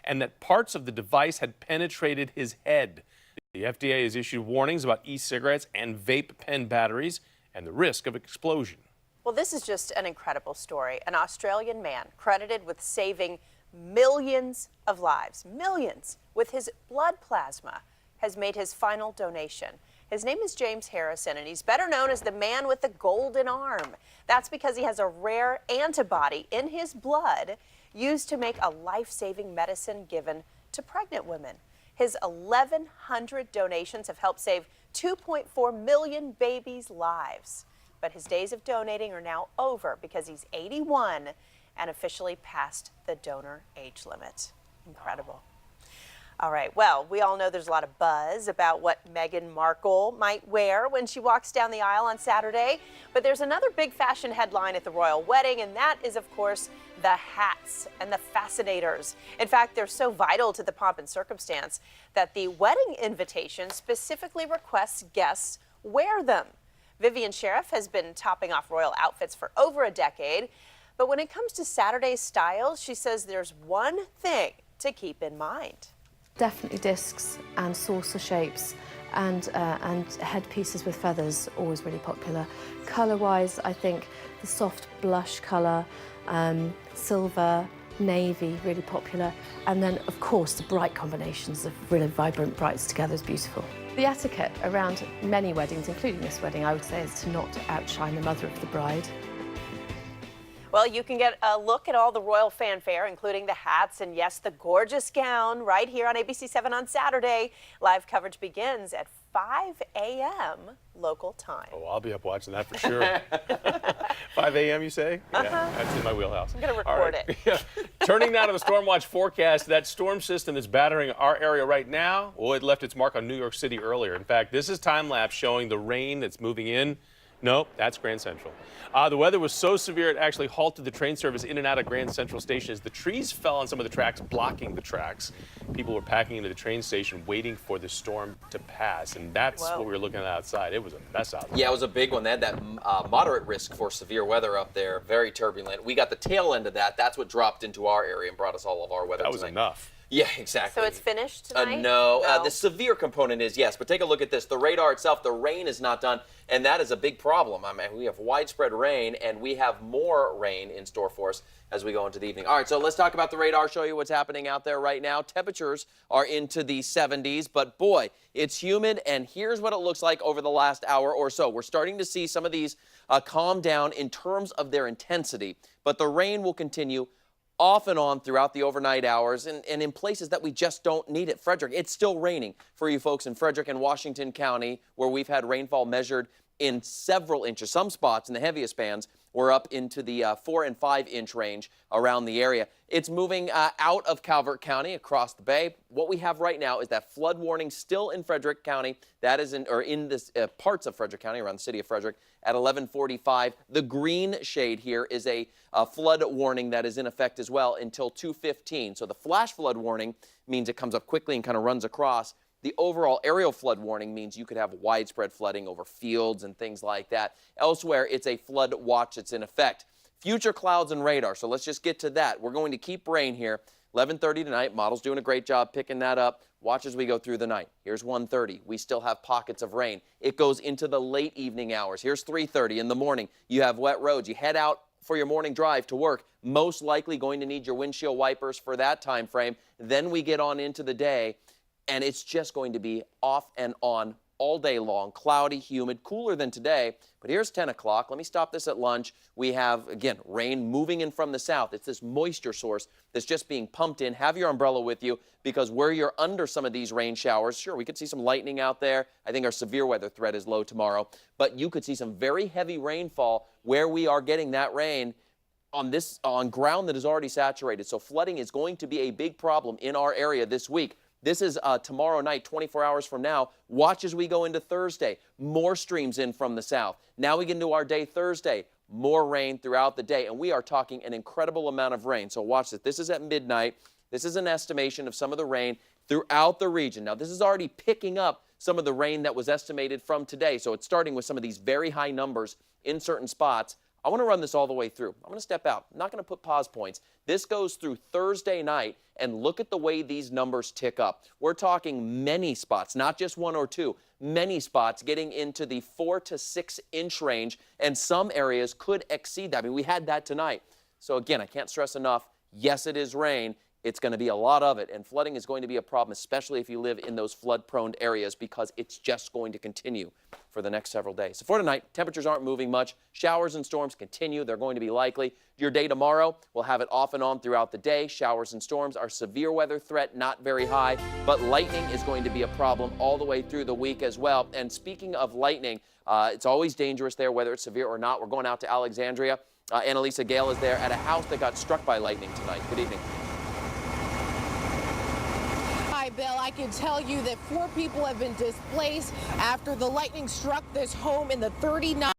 and that parts of the device had penetrated his head. The FDA has issued warnings about e-cigarettes and vape pen batteries and the risk of explosion. Well, this is just an incredible story. An Australian man credited with saving millions of lives, millions, with his blood plasma, has made his final donation. His name is James Harrison, and he's better known as the man with the golden arm. That's because he has a rare antibody in his blood used to make a life-saving medicine given to pregnant women. His 1,100 donations have helped save 2.4 million babies' lives. But his days of donating are now over because he's 81 and officially passed the donor age limit. Incredible. All right, well, we all know there's a lot of buzz about what Meghan Markle might wear when she walks down the aisle on Saturday. But there's another big fashion headline at the royal wedding, and that is, of course, the hats and the fascinators. In fact, they're so vital to the pomp and circumstance that the wedding invitation specifically requests guests wear them. Vivian Sheriff has been topping off royal outfits for over a decade. But when it comes to Saturday's styles, she says there's one thing to keep in mind. Definitely discs and saucer shapes and headpieces with feathers, always really popular. Colour-wise, I think the soft blush colour, silver, navy, really popular. And then, of course, the bright combinations of really vibrant brights together is beautiful. The etiquette around many weddings, including this wedding, I would say, is to not outshine the mother of the bride. Well, you can get a look at all the royal fanfare, including the hats and, yes, the gorgeous gown right here on ABC7 on Saturday. Live coverage begins at 5 a.m. local time. Oh, I'll be up watching that for sure. 5 a.m. you say? Yeah, that's in my wheelhouse. I'm going to record it. Yeah. Turning now to the storm watch forecast, that storm system that's battering our area right now, well, it left its mark on New York City earlier. In fact, this is time-lapse showing the rain that's moving in. Nope, that's Grand Central. The weather was so severe it actually halted the train service in and out of Grand Central Station as the trees fell on some of the tracks, blocking the tracks. People were packing into the train station waiting for the storm to pass, and that's what we were looking at outside. It was a mess out there. Yeah, it was a big one. They had that moderate risk for severe weather up there, very turbulent. We got the tail end of that. That's what dropped into our area and brought us all of our weather That was tonight. enough. Yeah, exactly. So it's finished tonight? No. The severe component is yes, but take a look at this. The radar itself, the rain is not done, and that is a big problem. I mean, we have widespread rain, and we have more rain in store for us as we go into the evening. All right, so let's talk about the radar, show you what's happening out there right now. Temperatures are into the 70s, but boy, it's humid, and here's what it looks like over the last hour or so. We're starting to see some of these calm down in terms of their intensity, but the rain will continue off and on throughout the overnight hours and in places that we just don't need it. Frederick, it's still raining for you folks in Frederick and Washington County, where we've had rainfall measured in several inches. Some spots in the heaviest bands were up into the 4 and 5 inch range around the area. It's moving out of Calvert County across the bay. What we have right now is that flood warning still in Frederick County. That is in this parts of Frederick County around the city of Frederick at 11:45. The green shade here is a flood warning that is in effect as well until 2:15. So the flash flood warning means it comes up quickly and kind of runs across. The overall aerial flood warning means you could have widespread flooding over fields and things like that. Elsewhere, it's a flood watch that's in effect. Future clouds and radar, so let's just get to that. We're going to keep rain here. 11:30 tonight, model's doing a great job picking that up. Watch as we go through the night. Here's 1:30. We still have pockets of rain. It goes into the late evening hours. Here's 3:30 in the morning. You have wet roads. You head out for your morning drive to work. Most likely going to need your windshield wipers for that time frame. Then we get on into the day, and it's just going to be off and on all day long, cloudy, humid, cooler than today. But here's 10 o'clock. Let me stop this at lunch. We have, again, rain moving in from the south. It's this moisture source that's just being pumped in. Have your umbrella with you, because where you're under some of these rain showers, sure, we could see some lightning out there. I think our severe weather threat is low tomorrow. But you could see some very heavy rainfall where we are getting that rain on ground that is already saturated. So flooding is going to be a big problem in our area this week. This is tomorrow night, 24 hours from now. Watch as we go into Thursday. More streams in from the south. Now we get into our day Thursday. More rain throughout the day, and we are talking an incredible amount of rain. So watch this. This is at midnight. This is an estimation of some of the rain throughout the region. Now, this is already picking up some of the rain that was estimated from today. So it's starting with some of these very high numbers in certain spots. I want to run this all the way through. I'm going to step out. I'm not going to put pause points. This goes through Thursday night, and look at the way these numbers tick up. We're talking many spots, not just one or two, many spots getting into the 4 to 6 inch range, and some areas could exceed that. I mean, we had that tonight. So again, I can't stress enough, yes, it is rain. It's going to be a lot of it, and flooding is going to be a problem, especially if you live in those flood-prone areas, because it's just going to continue for the next several days. So for tonight, temperatures aren't moving much. Showers and storms continue. They're going to be likely. Your day tomorrow, we'll have it off and on throughout the day. Showers and storms are severe weather threat, not very high, but lightning is going to be a problem all the way through the week as well. And speaking of lightning, it's always dangerous there, whether it's severe or not. We're going out to Alexandria. Annalisa Gale is there at a house that got struck by lightning tonight. Good evening. Hi, Bill. I can tell you that 4 people have been displaced after the lightning struck this home in the 39.